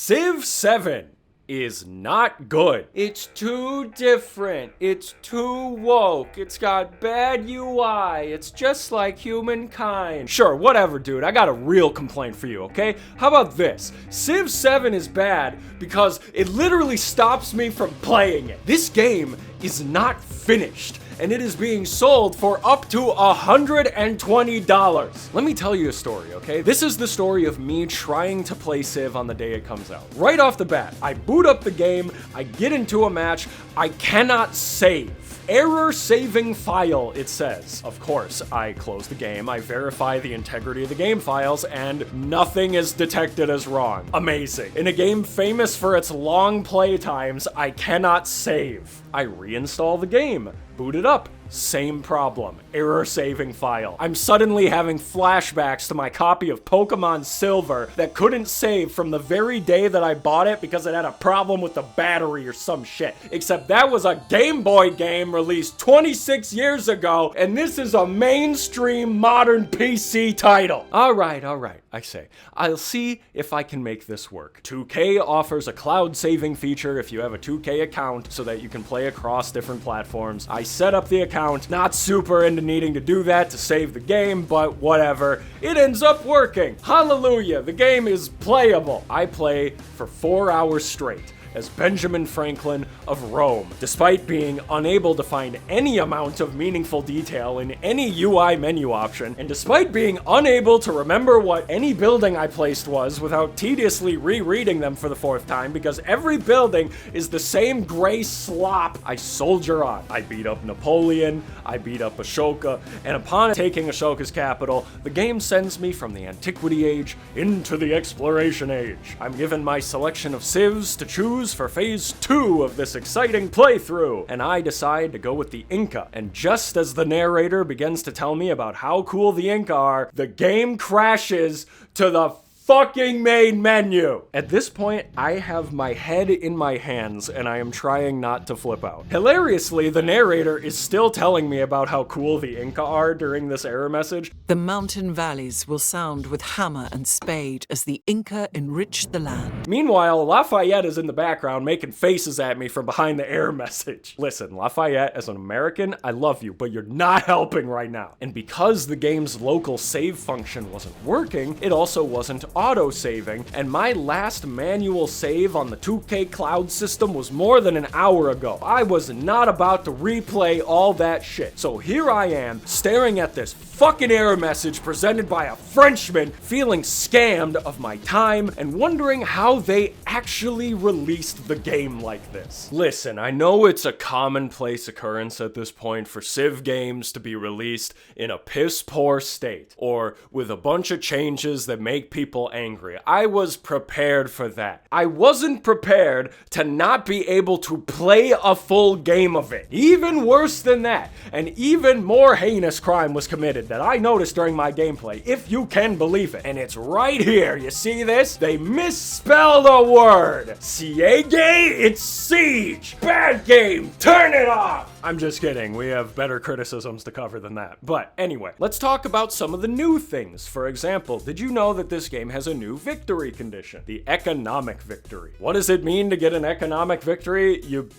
Civ 7 is not good. It's too different. It's too woke. It's got bad UI. It's just like humankind. Sure, whatever, dude. I got a real complaint for you, okay? How about this? Civ 7 is bad because it literally stops me from playing it. This game is not finished, and it is being sold for up to $120. Let me tell you a story, okay? This is the story of me trying to play Civ on the day it comes out. Right off the bat, I boot up the game, I get into a match, I cannot save. Error saving file, it says. Of course, I close the game, I verify the integrity of the game files, and nothing is detected as wrong. Amazing. In a game famous for its long play times, I cannot save. I reinstall the game, boot it up. Same problem. Error saving file. I'm suddenly having flashbacks to my copy of Pokemon Silver that couldn't save from the very day that I bought it because it had a problem with the battery or some shit. Except that was a Game Boy game released 26 years ago, and this is a mainstream modern PC title. Alright, I say. I'll see if I can make this work. 2K offers a cloud saving feature if you have a 2K account so that you can play across different platforms. I set up the account. Not super into needing to do that to save the game, but whatever. It ends up working. Hallelujah, the game is playable. I play for 4 hours straight as Benjamin Franklin of Rome, despite being unable to find any amount of meaningful detail in any UI menu option, and despite being unable to remember what any building I placed was without tediously rereading them for the 4th time because every building is the same gray slop. I soldier on. I beat up Napoleon, I beat up Ashoka, and upon taking Ashoka's capital, the game sends me from the Antiquity Age into the Exploration Age. I'm given my selection of civs to choose for phase 2 of this exciting playthrough, and I decide to go with the Inca. And just as the narrator begins to tell me about how cool the Inca are, the game crashes to the fucking main menu. At this point, I have my head in my hands and I am trying not to flip out. Hilariously, the narrator is still telling me about how cool the Inca are during this error message. The mountain valleys will sound with hammer and spade as the Inca enrich the land. Meanwhile, Lafayette is in the background making faces at me from behind the error message. Listen, Lafayette, as an American, I love you, but you're not helping right now. And because the game's local save function wasn't working, it also wasn't auto-saving, and my last manual save on the 2K cloud system was more than an hour ago. I was not about to replay all that shit. So here I am, staring at this fucking error message presented by a Frenchman, feeling scammed of my time, and wondering how they actually released the game like this. Listen, I know it's a commonplace occurrence at this point for Civ games to be released in a piss-poor state, or with a bunch of changes that make people angry. I was prepared for that. I wasn't prepared to not be able to play a full game of it. Even worse than that, an even more heinous crime was committed that I noticed during my gameplay, if you can believe it. And it's right here. You see this? They misspelled a word. Siege? It's siege. Bad game. Turn it off. I'm just kidding. We have better criticisms to cover than that. But anyway, let's talk about some of the new things. For example, did you know that this game has a new victory condition? The economic victory. What does it mean to get an economic victory? You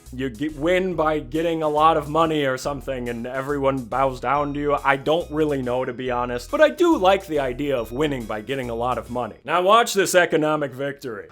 win by getting a lot of money or something and everyone bows down to you. I don't really know, to be honest, but I do like the idea of winning by getting a lot of money. Now watch this economic victory.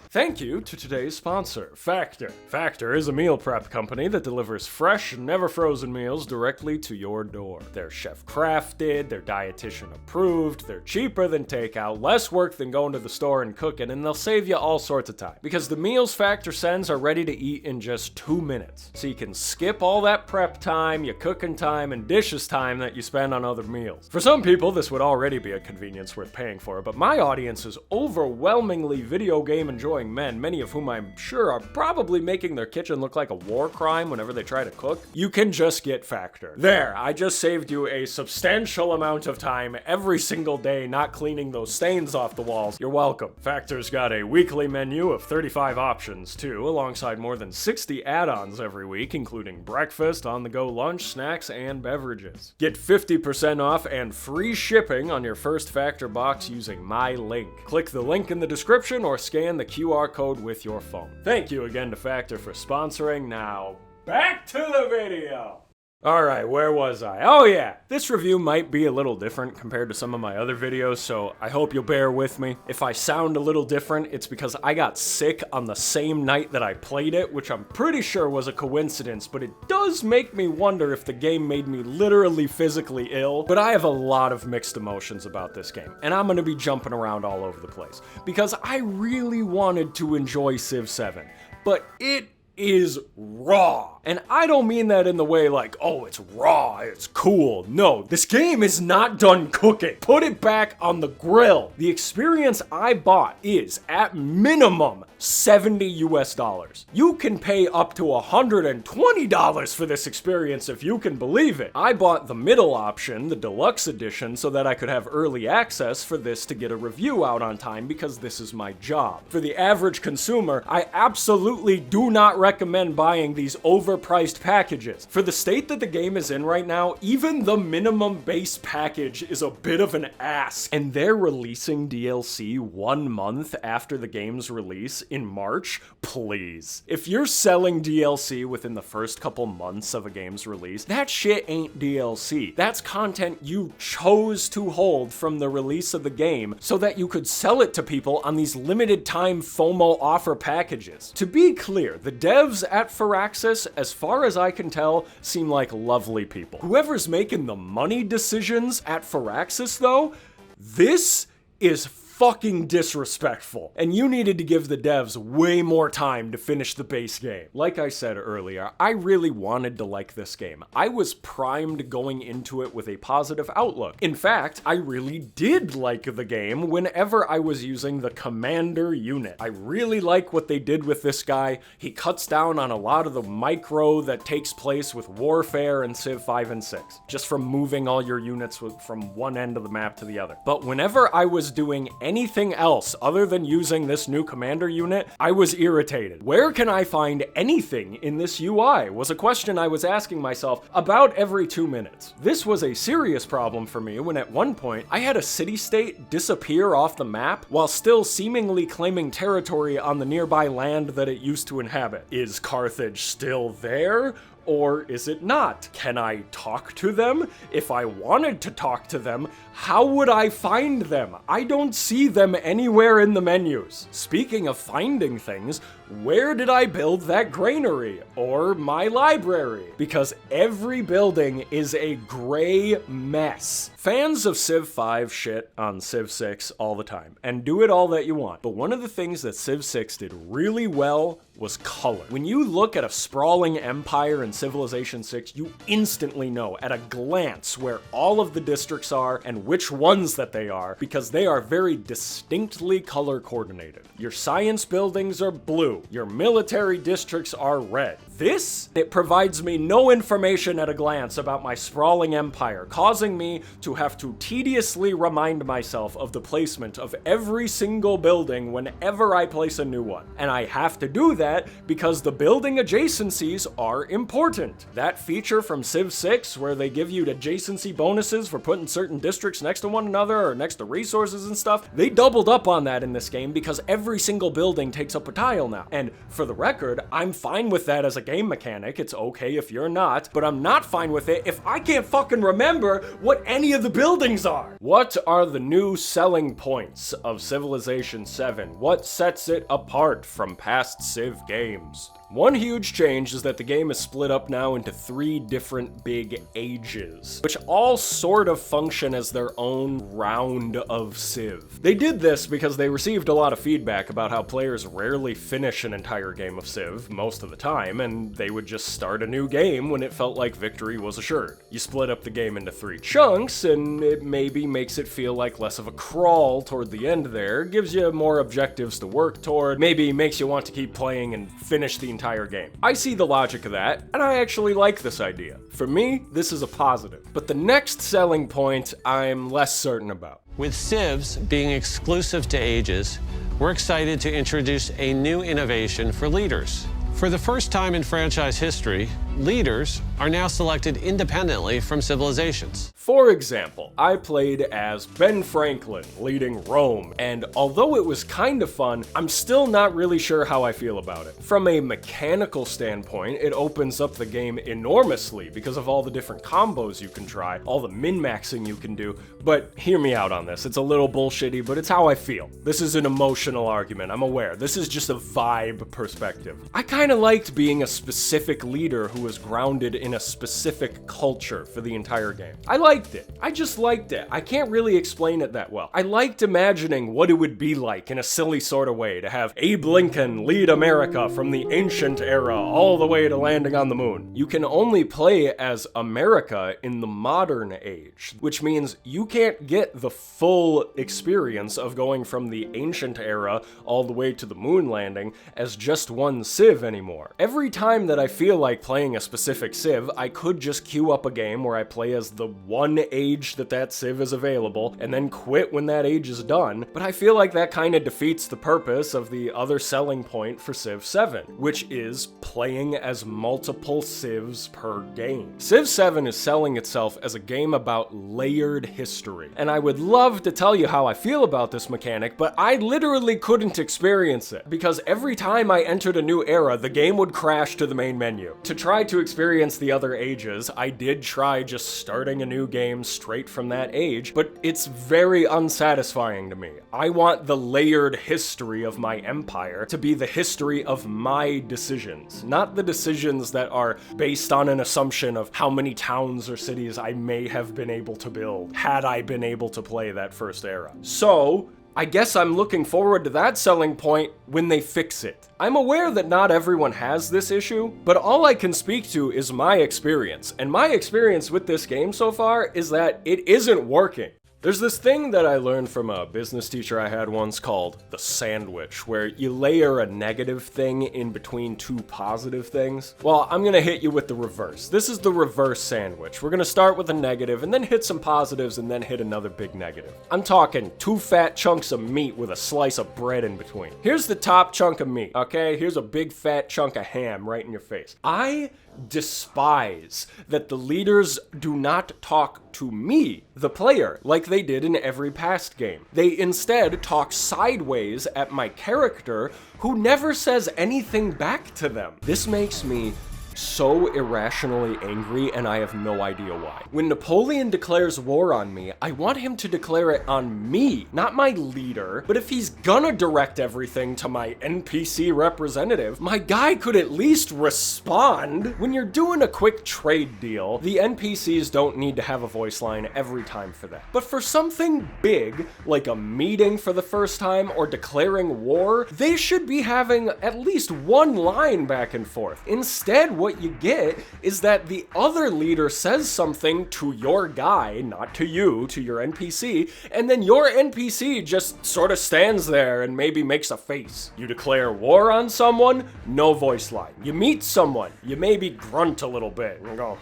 Thank you to today's sponsor, Factor. Factor is a meal prep company that delivers fresh, never frozen meals directly to your door. They're chef crafted, they're dietitian approved, they're cheaper than takeout, less work than going to the store and cooking, and they'll save you all sorts of time. Because the meals Factor sends are ready to eat in just 2 minutes. So you can skip all that prep time, your cooking time, and dishes time that you spend on other meals. For some people, this would already be a convenience worth paying for, but my audience is overwhelmingly video game enjoying growing men, many of whom I'm sure are probably making their kitchen look like a war crime whenever they try to cook, you can just get Factor. There, I just saved you a substantial amount of time every single day not cleaning those stains off the walls. You're welcome. Factor's got a weekly menu of 35 options too, alongside more than 60 add-ons every week, including breakfast, on-the-go lunch, snacks, and beverages. Get 50% off and free shipping on your first Factor box using my link. Click the link in the description or scan the QR code with your phone. Thank you again to Factor for sponsoring. Now, back to the video! Alright, where was I? Oh yeah, this review might be a little different compared to some of my other videos, so I hope you'll bear with me. If I sound a little different, it's because I got sick on the same night that I played it, which I'm pretty sure was a coincidence, but it does make me wonder if the game made me literally physically ill. But I have a lot of mixed emotions about this game, and I'm gonna be jumping around all over the place, because I really wanted to enjoy Civ 7, but it is raw. And I don't mean that in the way like, oh, it's raw, it's cool. No, this game is not done cooking. Put it back on the grill. The experience I bought is, at minimum, $70 US. You can pay up to $120 for this experience if you can believe it. I bought the middle option, the deluxe edition, so that I could have early access for this to get a review out on time because this is my job. For the average consumer, I absolutely do not recommend buying these overpriced packages. For the state that the game is in right now, even the minimum base package is a bit of an ask. And they're releasing DLC 1 month after the game's release in March? Please. If you're selling DLC within the first couple months of a game's release, that shit ain't DLC. That's content you chose to hold from the release of the game so that you could sell it to people on these limited time FOMO offer packages. To be clear, the devs at Verac, as far as I can tell, seem like lovely people. Whoever's making the money decisions at Verac, though, this is fucking disrespectful. And you needed to give the devs way more time to finish the base game. Like I said earlier, I really wanted to like this game. I was primed going into it with a positive outlook. In fact, I really did like the game whenever I was using the commander unit. I really like what they did with this guy. He cuts down on a lot of the micro that takes place with warfare in Civ 5 and 6, just from moving all your units from one end of the map to the other. But whenever I was doing anything else other than using this new commander unit, I was irritated. Where can I find anything in this UI was a question I was asking myself about every 2 minutes. This was a serious problem for me when at one point I had a city-state disappear off the map while still seemingly claiming territory on the nearby land that it used to inhabit. Is Carthage still there? Or is it not? Can I talk to them? If I wanted to talk to them, how would I find them? I don't see them anywhere in the menus. Speaking of finding things, where did I build that granary? Or my library? Because every building is a gray mess. Fans of Civ 5 shit on Civ 6 all the time, and do it all that you want. But one of the things that Civ 6 did really well was color. When you look at a sprawling empire in Civilization 6, you instantly know at a glance where all of the districts are and which ones that they are, because they are very distinctly color coordinated. Your science buildings are blue, your military districts are red. This, it provides me no information at a glance about my sprawling empire, causing me to have to tediously remind myself of the placement of every single building whenever I place a new one. And I have to do that because the building adjacencies are important. That feature from Civ 6 where they give you adjacency bonuses for putting certain districts next to one another or next to resources and stuff, they doubled up on that in this game because every single building takes up a tile now. And for the record, I'm fine with that as a game mechanic. It's okay if you're not, but I'm not fine with it if I can't fucking remember what any of the buildings are. What are the new selling points of Civilization 7? What sets it apart from past Civ games? One huge change is that the game is split up now into 3 different big ages, which all sort of function as their own round of Civ. They did this because they received a lot of feedback about how players rarely finish an entire game of Civ most of the time, and they would just start a new game when it felt like victory was assured. You split up the game into 3 chunks, and it maybe makes it feel like less of a crawl toward the end there, gives you more objectives to work toward, maybe makes you want to keep playing and finish the entire game. I see the logic of that, and I actually like this idea. For me, this is a positive. But the next selling point, I'm less certain about. With civs being exclusive to ages, we're excited to introduce a new innovation for leaders. For the first time in franchise history, leaders are now selected independently from civilizations. For example, I played as Ben Franklin, leading Rome, and although it was kind of fun, I'm still not really sure how I feel about it. From a mechanical standpoint, it opens up the game enormously because of all the different combos you can try, all the min-maxing you can do, but hear me out on this. It's a little bullshitty, but it's how I feel. This is an emotional argument, I'm aware. This is just a vibe perspective. I kinda liked being a specific leader who was grounded in a specific culture for the entire game. I liked it. I just liked it. I can't really explain it that well. I liked imagining what it would be like in a silly sort of way to have Abe Lincoln lead America from the ancient era all the way to landing on the moon. You can only play as America in the modern age, which means you can't get the full experience of going from the ancient era all the way to the moon landing as just one civ anymore. Every time that I feel like playing a specific civ, I could just queue up a game where I play as the one age that civ is available and then quit when that age is done, but I feel like that kind of defeats the purpose of the other selling point for Civ 7, which is playing as multiple civs per game. Civ 7 is selling itself as a game about layered history, and I would love to tell you how I feel about this mechanic, but I literally couldn't experience it, because every time I entered a new era, the game would crash to the main menu. To try to experience the other ages, I did try just starting a new game straight from that age, but it's very unsatisfying to me. I want the layered history of my empire to be the history of my decisions, not the decisions that are based on an assumption of how many towns or cities I may have been able to build had I been able to play that first era. So, I guess I'm looking forward to that selling point when they fix it. I'm aware that not everyone has this issue, but all I can speak to is my experience, and my experience with this game so far is that it isn't working. There's this thing that I learned from a business teacher I had once called the sandwich, where you layer a negative thing in between 2 positive things. Well, I'm gonna hit you with the reverse. This is the reverse sandwich. We're gonna start with a negative and then hit some positives and then hit another big negative. I'm talking 2 fat chunks of meat with a slice of bread in between. Here's the top chunk of meat, okay? Here's a big fat chunk of ham right in your face. I despise that the leaders do not talk to me, the player, like they did in every past game. They instead talk sideways at my character, who never says anything back to them. This makes me so irrationally angry, and I have no idea why. When Napoleon declares war on me, I want him to declare it on me, not my leader. But if he's gonna direct everything to my NPC representative, my guy could at least respond. When you're doing a quick trade deal, the NPCs don't need to have a voice line every time for that. But for something big, like a meeting for the first time or declaring war, they should be having at least one line back and forth. Instead, what you get is that the other leader says something to your guy, not to you, to your NPC, and then your NPC just sort of stands there and maybe makes a face. You declare war on someone, no voice line. You meet someone, you maybe grunt a little bit and go,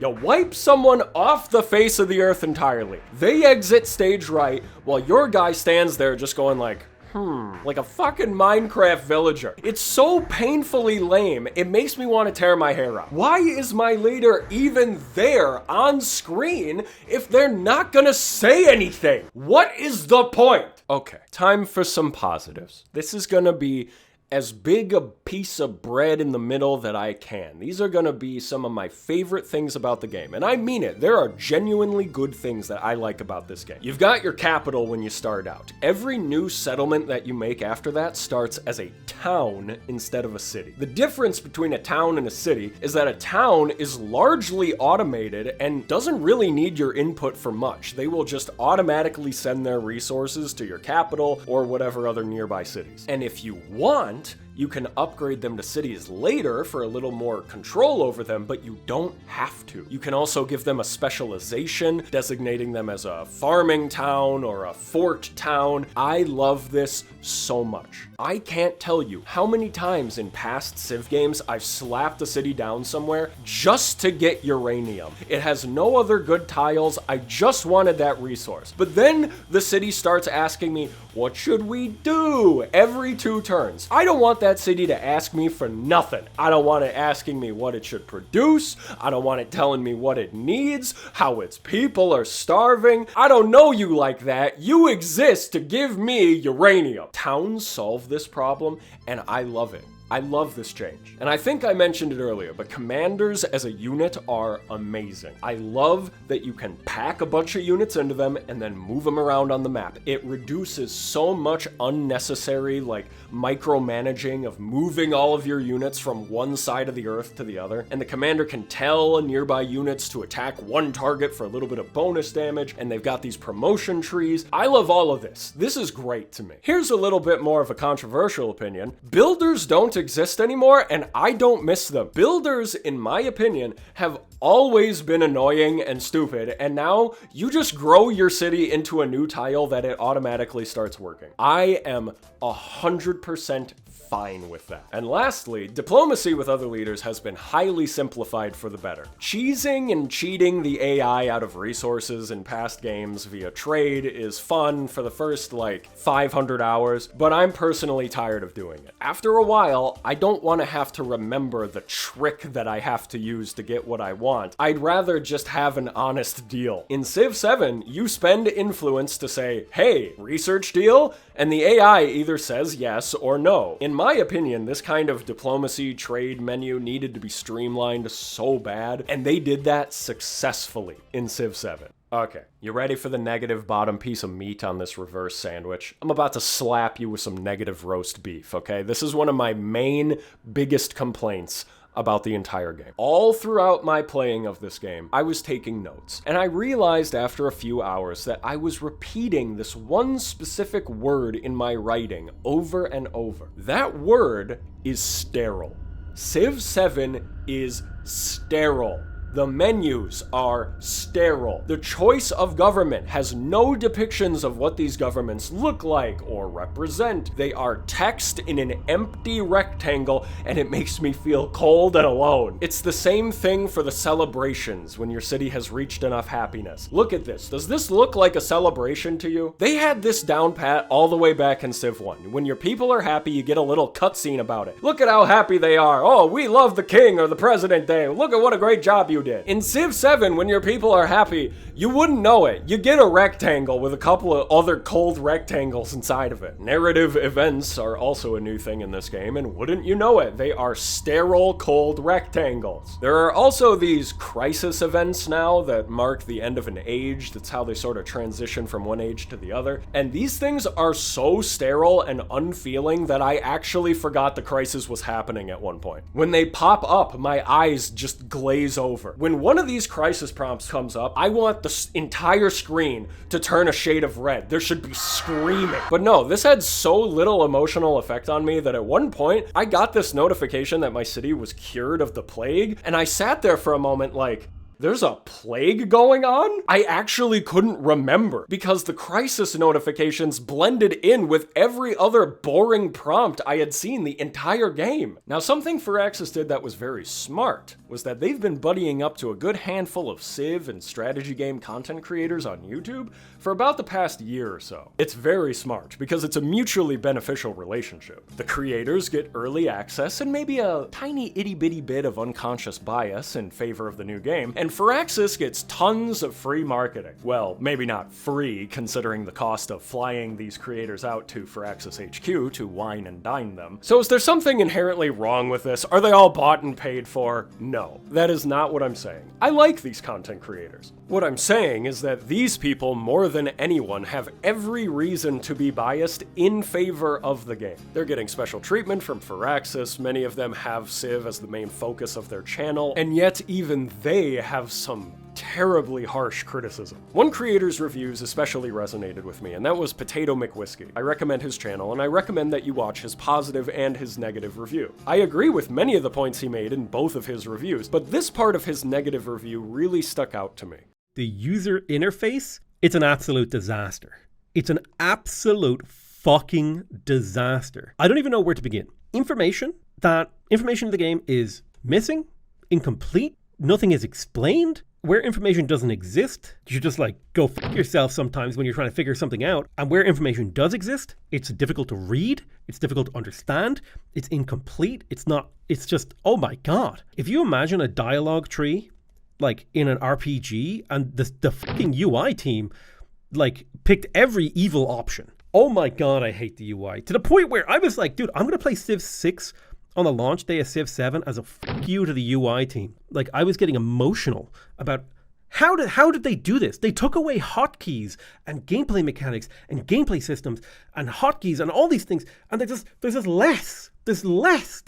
You wipe someone off the face of the earth entirely. They exit stage right while your guy stands there just going like, like a fucking Minecraft villager. It's so painfully lame, it makes me want to tear my hair out. Why is my leader even there on screen if they're not gonna say anything? What is the point? Okay, time for some positives. This is gonna be as big a piece of bread in the middle that I can. These are gonna be some of my favorite things about the game, and I mean it. There are genuinely good things that I like about this game. You've got your capital when you start out. Every new settlement that you make after that starts as a town instead of a city. The difference between a town and a city is that a town is largely automated and doesn't really need your input for much. They will just automatically send their resources to your capital or whatever other nearby cities. And if you want, you can upgrade them to cities later for a little more control over them, but you don't have to. You can also give them a specialization, designating them as a farming town or a fort town. I love this so much. I can't tell you how many times in past Civ games I've slapped a city down somewhere just to get uranium. It has no other good tiles, I just wanted that resource. But then the city starts asking me, what should we do? Every 2 turns. I don't want that city to ask me for nothing. I don't want it asking me what it should produce. I don't want it telling me what it needs, how its people are starving. I don't know you like that. You exist to give me uranium. Towns solve this problem, and I love it. I love this change. And I think I mentioned it earlier, but commanders as a unit are amazing. I love that you can pack a bunch of units into them and then move them around on the map. It reduces so much unnecessary, micromanaging of moving all of your units from one side of the earth to the other. And the commander can tell nearby units to attack one target for a little bit of bonus damage, and they've got these promotion trees. I love all of this. This is great to me. Here's a little bit more of a controversial opinion. Builders don't exist anymore, and I don't miss them. Builders, in my opinion, have always been annoying and stupid, and now you just grow your city into a new tile that it automatically starts working. I am 100% fine with that. And lastly, diplomacy with other leaders has been highly simplified for the better. Cheesing and cheating the AI out of resources in past games via trade is fun for the first 500 hours, but I'm personally tired of doing it. After a while, I don't want to have to remember the trick that I have to use to get what I want. I'd rather just have an honest deal. In Civ 7, you spend influence to say, hey, research deal? And the AI either says yes or no. In my opinion, this kind of diplomacy trade menu needed to be streamlined so bad, and they did that successfully in Civ 7. Okay, you ready for the negative bottom piece of meat on this reverse sandwich? I'm about to slap you with some negative roast beef, okay? This is one of my biggest complaints about the entire game. All throughout my playing of this game, I was taking notes, and I realized after a few hours that I was repeating this one specific word in my writing over and over. That word is sterile. Civ 7 is sterile. The menus are sterile. The choice of government has no depictions of what these governments look like or represent. They are text in an empty rectangle, and it makes me feel cold and alone. It's the same thing for the celebrations when your city has reached enough happiness. Look at this. Does this look like a celebration to you? They had this down pat all the way back in Civ 1. When your people are happy, you get a little cutscene about it. Look at how happy they are. Oh, we love the king or the president day. Look at what a great job you did. In Civ 7, when your people are happy, you wouldn't know it. You get a rectangle with a couple of other cold rectangles inside of it. Narrative events are also a new thing in this game, and wouldn't you know it, they are sterile cold rectangles. There are also these crisis events now that mark the end of an age. That's how they sort of transition from one age to the other. And these things are so sterile and unfeeling that I actually forgot the crisis was happening at one point. When they pop up, my eyes just glaze over. When one of these crisis prompts comes up, I want the entire screen to turn a shade of red. There should be screaming. But no, this had so little emotional effect on me that at one point, I got this notification that my city was cured of the plague, and I sat there for a moment like, there's a plague going on? I actually couldn't remember because the crisis notifications blended in with every other boring prompt I had seen the entire game. Now, something Firaxis did that was very smart was that they've been buddying up to a good handful of Civ and strategy game content creators on YouTube for about the past year or so. It's very smart because it's a mutually beneficial relationship. The creators get early access and maybe a tiny itty bitty bit of unconscious bias in favor of the new game, and And Firaxis gets tons of free marketing. Well, maybe not free, considering the cost of flying these creators out to Firaxis HQ to wine and dine them. So is there something inherently wrong with this? Are they all bought and paid for? No, that is not what I'm saying. I like these content creators. What I'm saying is that these people, more than anyone, have every reason to be biased in favor of the game. They're getting special treatment from Firaxis, many of them have Civ as the main focus of their channel, and yet even they have some terribly harsh criticism. One creator's reviews especially resonated with me, and that was Potato McWhiskey. I recommend his channel, and I recommend that you watch his positive and his negative review. I agree with many of the points he made in both of his reviews, but this part of his negative review really stuck out to me. The user interface, it's an absolute disaster. It's an absolute fucking disaster. I don't even know where to begin. Information in the game is missing, incomplete, nothing is explained. Where information doesn't exist, you just like go fuck yourself sometimes when you're trying to figure something out. And where information does exist, it's difficult to read, it's difficult to understand, it's incomplete, it's just, oh my God. If you imagine a dialogue tree, like in an RPG, and the fucking UI team, like picked every evil option. Oh my God, I hate the UI. To the point where I was like, dude, I'm going to play Civ 6 on the launch day of Civ 7 as a fuck you to the UI team. Like, I was getting emotional about how did they do this? They took away hotkeys and gameplay mechanics and gameplay systems and hotkeys and all these things, and there's just less. There's less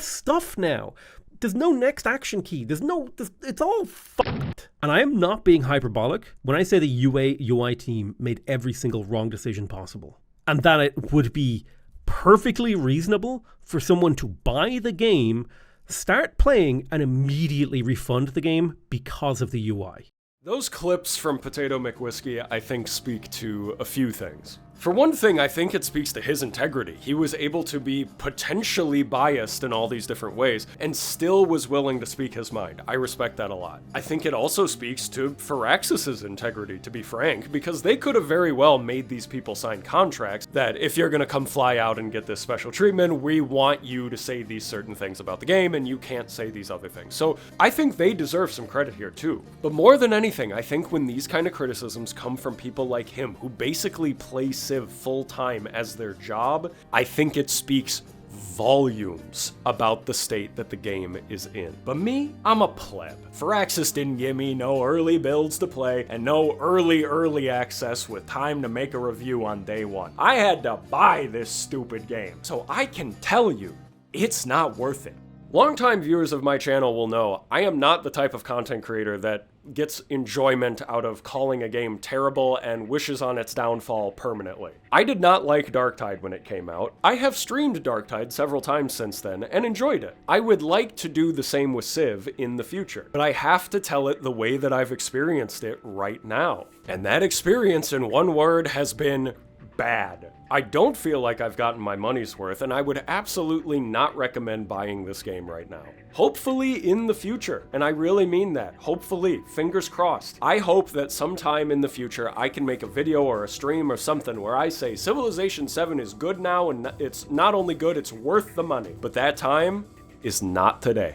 stuff now. There's no next action key. It's all fucked. And I am not being hyperbolic when I say the UI team made every single wrong decision possible, and that it would be perfectly reasonable for someone to buy the game, start playing, and immediately refund the game because of the UI. Those clips from Potato McWhiskey, I think, speak to a few things. For one thing, I think it speaks to his integrity. He was able to be potentially biased in all these different ways and still was willing to speak his mind. I respect that a lot. I think it also speaks to Firaxis's integrity, to be frank, because they could have very well made these people sign contracts that if you're gonna come fly out and get this special treatment, we want you to say these certain things about the game and you can't say these other things. So I think they deserve some credit here too. But more than anything, I think when these kind of criticisms come from people like him, who basically play Civ full-time as their job, I think it speaks volumes about the state that the game is in. But me, I'm a pleb. Firaxis didn't give me no early builds to play and no early access with time to make a review on day one. I had to buy this stupid game. So I can tell you, it's not worth it. Longtime viewers of my channel will know I am not the type of content creator that gets enjoyment out of calling a game terrible and wishes on its downfall permanently. I did not like Darktide when it came out. I have streamed Darktide several times since then and enjoyed it. I would like to do the same with Civ in the future, but I have to tell it the way that I've experienced it right now. And that experience, in one word, has been bad. I don't feel like I've gotten my money's worth, and I would absolutely not recommend buying this game right now. Hopefully in the future, and I really mean that, hopefully, fingers crossed. I hope that sometime in the future I can make a video or a stream or something where I say Civilization 7 is good now, and it's not only good, it's worth the money. But that time is not today.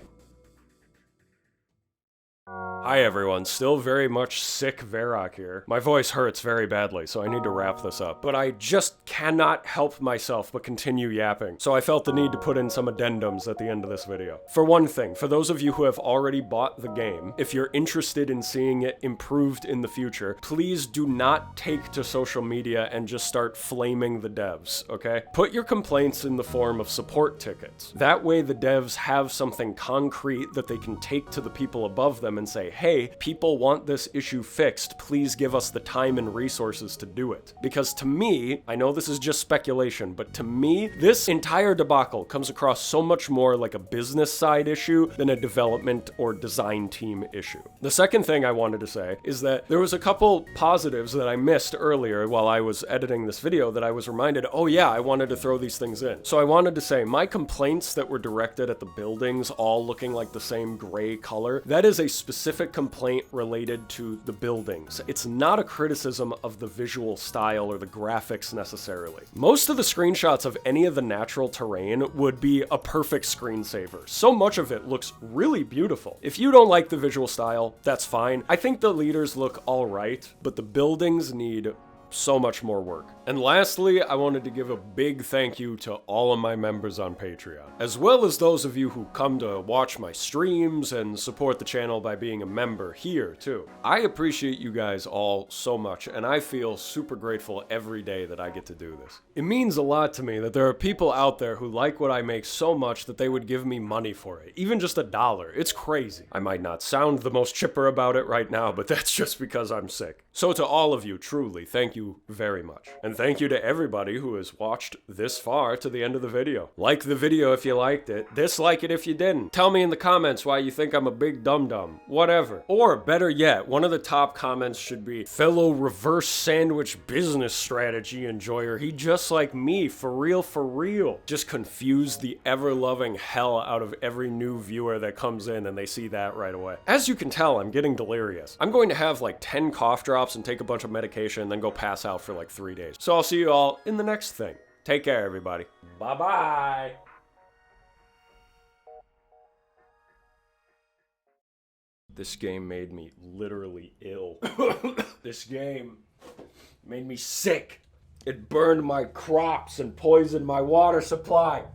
Hi everyone, still very much sick Verac here. My voice hurts very badly, so I need to wrap this up. But I just cannot help myself but continue yapping, so I felt the need to put in some addendums at the end of this video. For one thing, for those of you who have already bought the game, if you're interested in seeing it improved in the future, please do not take to social media and just start flaming the devs, okay? Put your complaints in the form of support tickets. That way the devs have something concrete that they can take to the people above them and say, hey, people want this issue fixed, please give us the time and resources to do it. Because to me, I know this is just speculation, but to me, this entire debacle comes across so much more like a business side issue than a development or design team issue. The second thing I wanted to say is that there was a couple positives that I missed earlier while I was editing this video that I was reminded, oh yeah, I wanted to throw these things in. So I wanted to say, my complaints that were directed at the buildings all looking like the same gray color, that is a specific specific complaint related to the buildings. It's not a criticism of the visual style or the graphics necessarily. Most of the screenshots of any of the natural terrain would be a perfect screensaver. So much of it looks really beautiful. If you don't like the visual style, that's fine. I think the leaders look alright, but the buildings need so much more work. And lastly, I wanted to give a big thank you to all of my members on Patreon, as well as those of you who come to watch my streams and support the channel by being a member here too. I appreciate you guys all so much, and I feel super grateful every day that I get to do this. It means a lot to me that there are people out there who like what I make so much that they would give me money for it, even just $1. It's crazy. I might not sound the most chipper about it right now, but that's just because I'm sick. So to all of you, truly, thank you very much. And thank you to everybody who has watched this far to the end of the video. Like the video if you liked it, dislike it if you didn't. Tell me in the comments why you think I'm a big dum-dum, whatever. Or better yet, one of the top comments should be, fellow reverse sandwich business strategy enjoyer, he just like me, for real, for real. Just confuse the ever-loving hell out of every new viewer that comes in and they see that right away. As you can tell, I'm getting delirious. I'm going to have like 10 cough drops and take a bunch of medication and then go pass out for like 3 days. So I'll see you all in the next thing. Take care, everybody. Bye-bye. This game made me literally ill. This game made me sick. It burned my crops and poisoned my water supply.